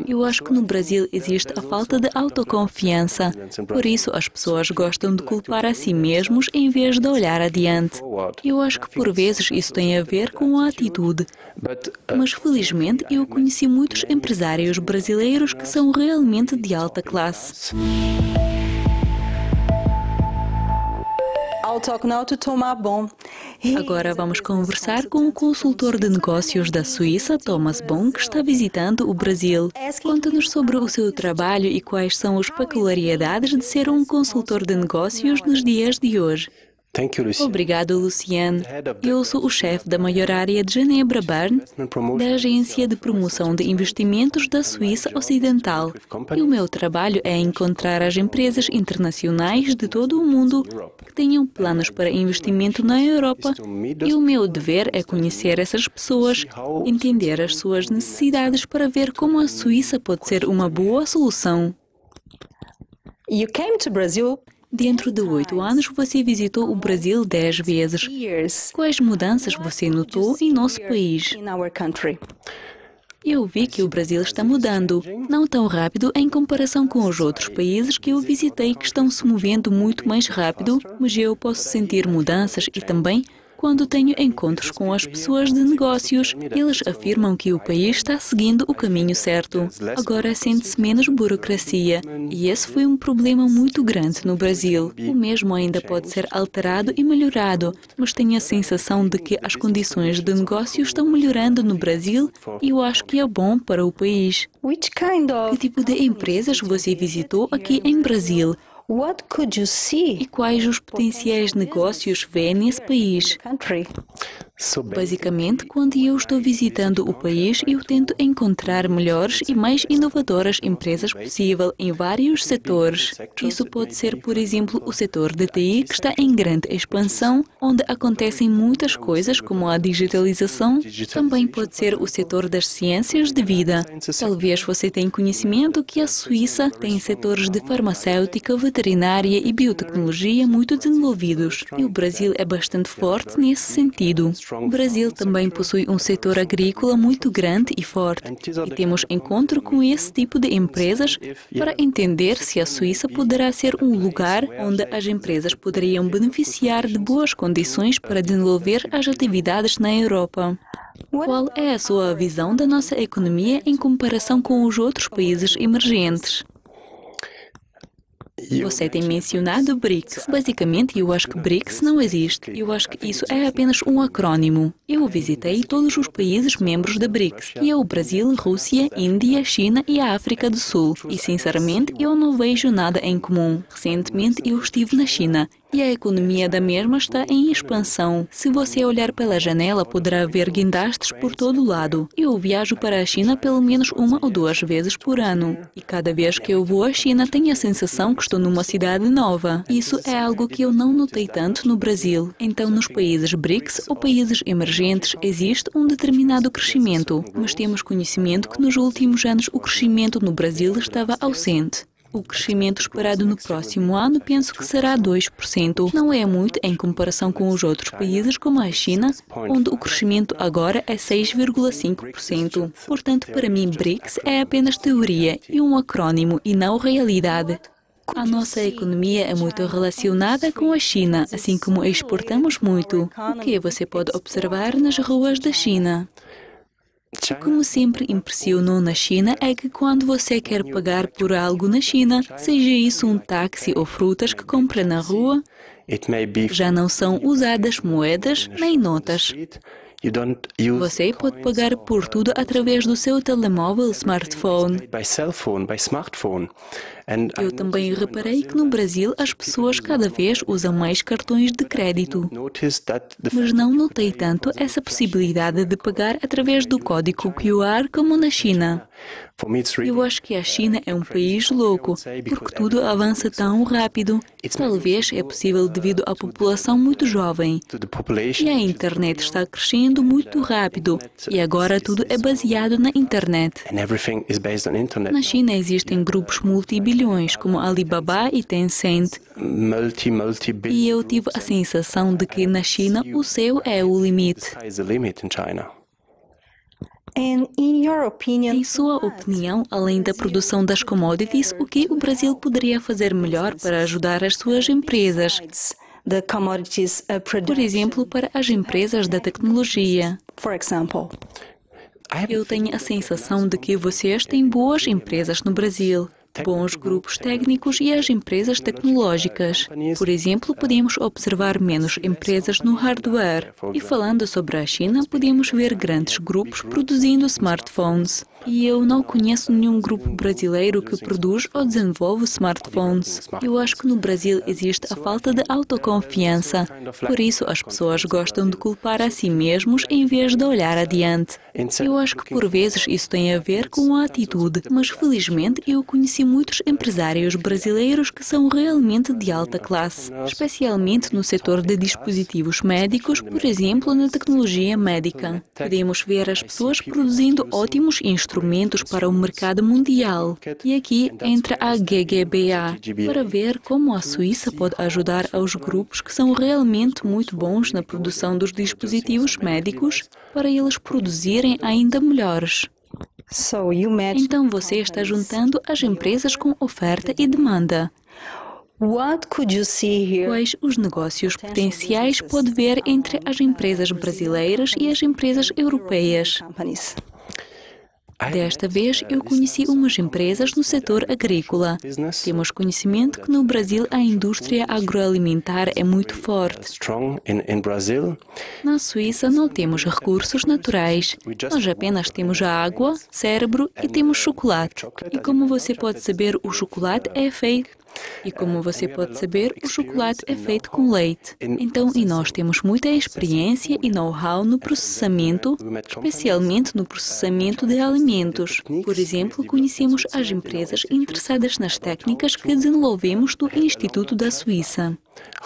Eu acho que no Brasil existe a falta de autoconfiança. Por isso, as pessoas gostam de culpar a si mesmos em vez de olhar adiante. Eu acho que por vezes isso tem a ver com a atitude. Mas felizmente eu conheci muitos empresários brasileiros que são realmente de alta classe. Agora vamos conversar com o consultor de negócios da Suíça, Thomas Bon, que está visitando o Brasil. Conta-nos sobre o seu trabalho e quais são as peculiaridades de ser um consultor de negócios nos dias de hoje. Obrigado, Luciano. Eu sou o chefe da maior área de Genebra-Bern, da Agência de Promoção de Investimentos da Suíça Ocidental. E o meu trabalho é encontrar as empresas internacionais de todo o mundo que tenham planos para investimento na Europa. E o meu dever é conhecer essas pessoas, entender as suas necessidades para ver como a Suíça pode ser uma boa solução. Dentro de 8 anos, você visitou o Brasil 10 vezes. Quais mudanças você notou em nosso país? Eu vi que o Brasil está mudando, não tão rápido em comparação com os outros países que eu visitei que estão se movendo muito mais rápido, mas eu posso sentir mudanças e também, quando tenho encontros com as pessoas de negócios, eles afirmam que o país está seguindo o caminho certo. Agora sente-se menos burocracia, e esse foi um problema muito grande no Brasil. O mesmo ainda pode ser alterado e melhorado, mas tenho a sensação de que as condições de negócio estão melhorando no Brasil e eu acho que é bom para o país. Que tipo de empresas você visitou aqui em Brasil? E quais os potenciais negócios vê nesse país? Basicamente, quando eu estou visitando o país, eu tento encontrar melhores e mais inovadoras empresas possível em vários setores. Isso pode ser, por exemplo, o setor de TI, que está em grande expansão, onde acontecem muitas coisas como a digitalização. Também pode ser o setor das ciências de vida. Talvez você tenha conhecimento que a Suíça tem setores de farmacêutica, veterinária e biotecnologia muito desenvolvidos. E o Brasil é bastante forte nesse sentido. O Brasil também possui um setor agrícola muito grande e forte, e temos encontro com esse tipo de empresas para entender se a Suíça poderá ser um lugar onde as empresas poderiam beneficiar de boas condições para desenvolver as atividades na Europa. Qual é a sua visão da nossa economia em comparação com os outros países emergentes? Você tem mencionado BRICS. Basicamente, eu acho que BRICS não existe. Eu acho que isso é apenas um acrônimo. Eu visitei todos os países membros da BRICS, que é o Brasil, Rússia, Índia, China e a África do Sul. E, sinceramente, eu não vejo nada em comum. Recentemente, eu estive na China. E a economia da mesma está em expansão. Se você olhar pela janela, poderá ver guindastes por todo lado. Eu viajo para a China pelo menos 1 ou 2 vezes por ano. E cada vez que eu vou à China, tenho a sensação que estou numa cidade nova. Isso é algo que eu não notei tanto no Brasil. Então, nos países BRICS ou países emergentes, existe um determinado crescimento. Mas temos conhecimento que nos últimos anos o crescimento no Brasil estava ausente. O crescimento esperado no próximo ano penso que será 2%. Não é muito em comparação com os outros países como a China, onde o crescimento agora é 6,5%. Portanto, para mim, BRICS é apenas teoria e um acrônimo e não realidade. A nossa economia é muito relacionada com a China, assim como exportamos muito. O que você pode observar nas ruas da China? O que me sempre impressionou na China é que quando você quer pagar por algo na China, seja isso um táxi ou frutas que compra na rua, já não são usadas moedas nem notas. Você pode pagar por tudo através do seu telemóvel smartphone. Eu também reparei que no Brasil as pessoas cada vez usam mais cartões de crédito. Mas não notei tanto essa possibilidade de pagar através do código QR como na China. Eu acho que a China é um país louco, porque tudo avança tão rápido. Talvez é possível devido à população muito jovem. E a internet está crescendo muito rápido, e agora tudo é baseado na internet. Na China existem grupos multibilhões, como Alibaba e Tencent. E eu tive a sensação de que na China o céu é o limite. Em sua opinião, além da produção das commodities, o que o Brasil poderia fazer melhor para ajudar as suas empresas? Por exemplo, para as empresas da tecnologia. Eu tenho a sensação de que vocês têm boas empresas no Brasil, bons grupos técnicos e as empresas tecnológicas. Por exemplo, podemos observar menos empresas no hardware. E falando sobre a China, podemos ver grandes grupos produzindo smartphones. E eu não conheço nenhum grupo brasileiro que produz ou desenvolve smartphones. Eu acho que no Brasil existe a falta de autoconfiança. Por isso, as pessoas gostam de culpar a si mesmos em vez de olhar adiante. Eu acho que por vezes isso tem a ver com a atitude, mas felizmente eu conheci muitos empresários brasileiros que são realmente de alta classe, especialmente no setor de dispositivos médicos, por exemplo, na tecnologia médica. Podemos ver as pessoas produzindo ótimos instrumentos para o mercado mundial. E aqui entra a GGBA, para ver como a Suíça pode ajudar aos grupos que são realmente muito bons na produção dos dispositivos médicos, para eles produzirem ainda melhores. Então você está juntando as empresas com oferta e demanda. Quais os negócios potenciais pode ver entre as empresas brasileiras e as empresas europeias? Desta vez, eu conheci umas empresas no setor agrícola. Temos conhecimento que no Brasil a indústria agroalimentar é muito forte. Na Suíça não temos recursos naturais. Nós apenas temos a água, cérebro e temos chocolate. E como você pode saber, o chocolate é feito com leite. Então, e nós temos muita experiência e know-how no processamento, especialmente no processamento de alimentos. Por exemplo, conhecemos as empresas interessadas nas técnicas que desenvolvemos do Instituto da Suíça,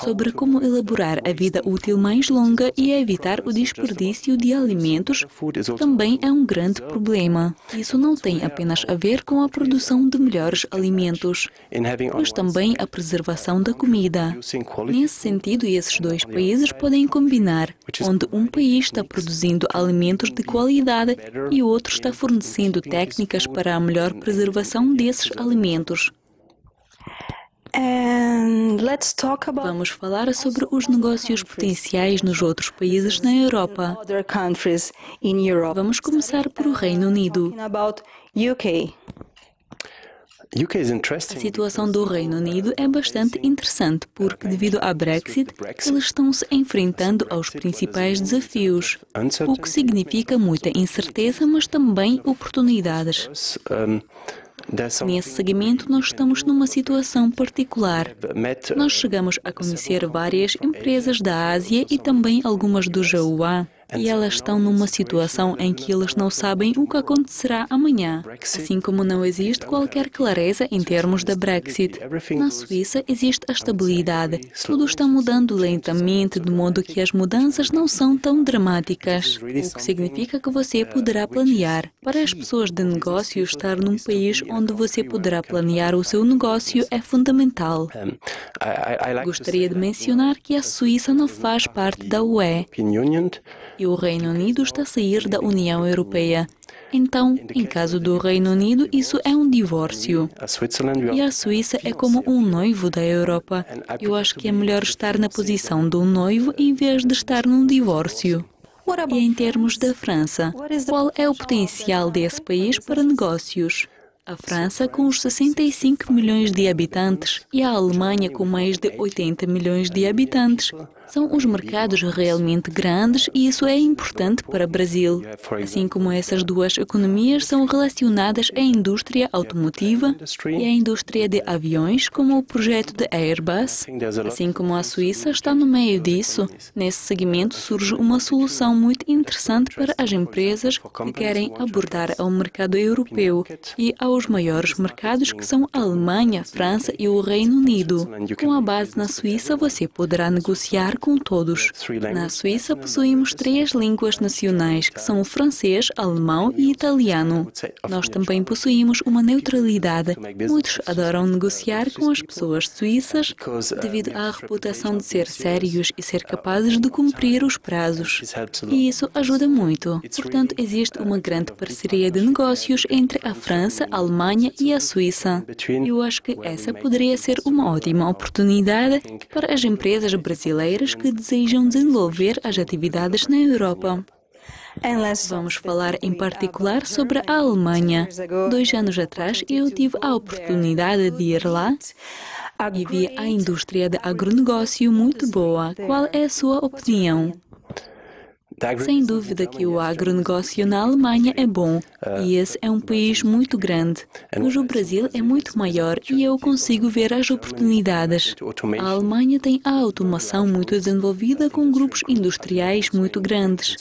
sobre como elaborar a vida útil mais longa e evitar o desperdício de alimentos, que também é um grande problema. Isso não tem apenas a ver com a produção de melhores alimentos, mas também a preservação da comida. Nesse sentido, esses dois países podem combinar, onde um país está produzindo alimentos de qualidade e o outro está fornecendo técnicas para a melhor preservação desses alimentos. Vamos falar sobre os negócios potenciais nos outros países na Europa. Vamos começar por o Reino Unido. A situação do Reino Unido é bastante interessante porque, devido à Brexit, eles estão se enfrentando aos principais desafios, o que significa muita incerteza, mas também oportunidades. Nesse segmento, nós estamos numa situação particular. Nós chegamos a conhecer várias empresas da Ásia e também algumas do Jaúa. E elas estão numa situação em que eles não sabem o que acontecerá amanhã, assim como não existe qualquer clareza em termos da Brexit. Na Suíça existe a estabilidade. Tudo está mudando lentamente, de modo que as mudanças não são tão dramáticas, o que significa que você poderá planear. Para as pessoas de negócio, estar num país onde você poderá planear o seu negócio é fundamental. Gostaria de mencionar que a Suíça não faz parte da UE. E o Reino Unido está a sair da União Europeia. Então, em caso do Reino Unido, isso é um divórcio. E a Suíça é como um noivo da Europa. Eu acho que é melhor estar na posição de um noivo em vez de estar num divórcio. E em termos da França, qual é o potencial desse país para negócios? A França, com os 65 milhões de habitantes, e a Alemanha, com mais de 80 milhões de habitantes, são os mercados realmente grandes e isso é importante para o Brasil. Assim como essas duas economias são relacionadas à indústria automotiva e à indústria de aviões, como o projeto de Airbus, assim como a Suíça está no meio disso, nesse segmento surge uma solução muito interessante para as empresas que querem abordar ao mercado europeu e aos maiores mercados que são a Alemanha, França e o Reino Unido. Com a base na Suíça, você poderá negociar falar com todos. Na Suíça, possuímos 3 línguas nacionais, que são o francês, alemão e italiano. Nós também possuímos uma neutralidade. Muitos adoram negociar com as pessoas suíças devido à reputação de ser sérios e ser capazes de cumprir os prazos. E isso ajuda muito. Portanto, existe uma grande parceria de negócios entre a França, a Alemanha e a Suíça. Eu acho que essa poderia ser uma ótima oportunidade para as empresas brasileiras que desejam desenvolver as atividades na Europa. Vamos falar em particular sobre a Alemanha. 2 anos atrás, eu tive a oportunidade de ir lá e vi a indústria de agronegócio muito boa. Qual é a sua opinião? Sem dúvida que o agronegócio na Alemanha é bom, e esse é um país muito grande, cujo Brasil é muito maior e eu consigo ver as oportunidades. A Alemanha tem a automação muito desenvolvida com grupos industriais muito grandes,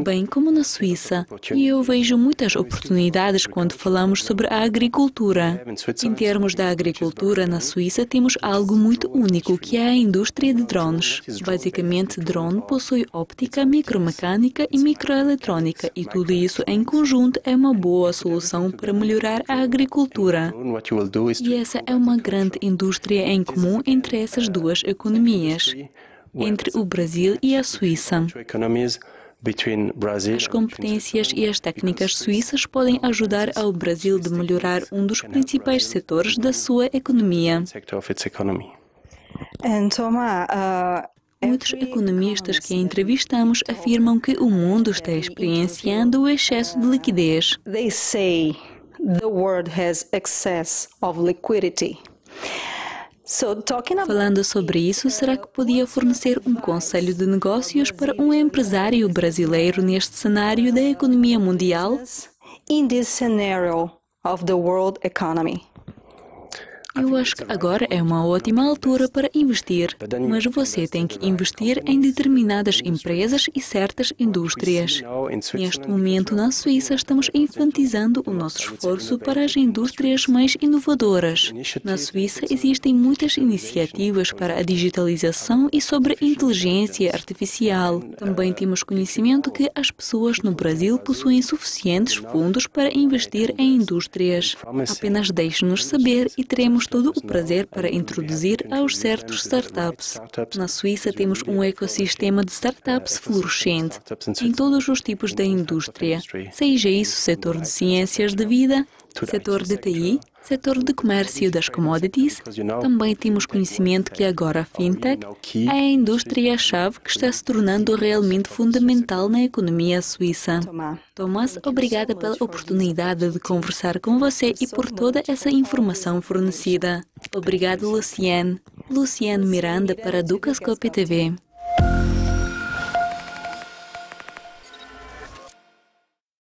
bem como na Suíça, e eu vejo muitas oportunidades quando falamos sobre a agricultura. Em termos da agricultura, na Suíça temos algo muito único, que é a indústria de drones. Basicamente, drone possui óptica, micromecânica e microeletrônica, e tudo isso em conjunto é uma boa solução para melhorar a agricultura. E essa é uma grande indústria em comum entre essas 2 economias, entre o Brasil e a Suíça. As competências e as técnicas suíças podem ajudar ao Brasil de melhorar um dos principais setores da sua economia. Muitos economistas que entrevistamos afirmam que o mundo está experienciando o excesso de liquidez. Falando sobre isso, será que podia fornecer um conselho de negócios para um empresário brasileiro neste cenário da economia mundial? Eu acho que agora é uma ótima altura para investir, mas você tem que investir em determinadas empresas e certas indústrias. Neste momento, na Suíça, estamos enfatizando o nosso esforço para as indústrias mais inovadoras. Na Suíça, existem muitas iniciativas para a digitalização e sobre inteligência artificial. Também temos conhecimento que as pessoas no Brasil possuem suficientes fundos para investir em indústrias. Apenas deixe-nos saber e teremos todo o prazer para introduzir aos certos startups. Na Suíça temos um ecossistema de startups florescente em todos os tipos da indústria, seja isso setor de ciências de vida, setor de TI, setor de comércio das commodities. Também temos conhecimento que agora a fintech é a indústria-chave que está se tornando realmente fundamental na economia suíça. Tomás, obrigada pela oportunidade de conversar com você e por toda essa informação fornecida. Obrigado, Luciane. Luciane Miranda para Dukascopy TV.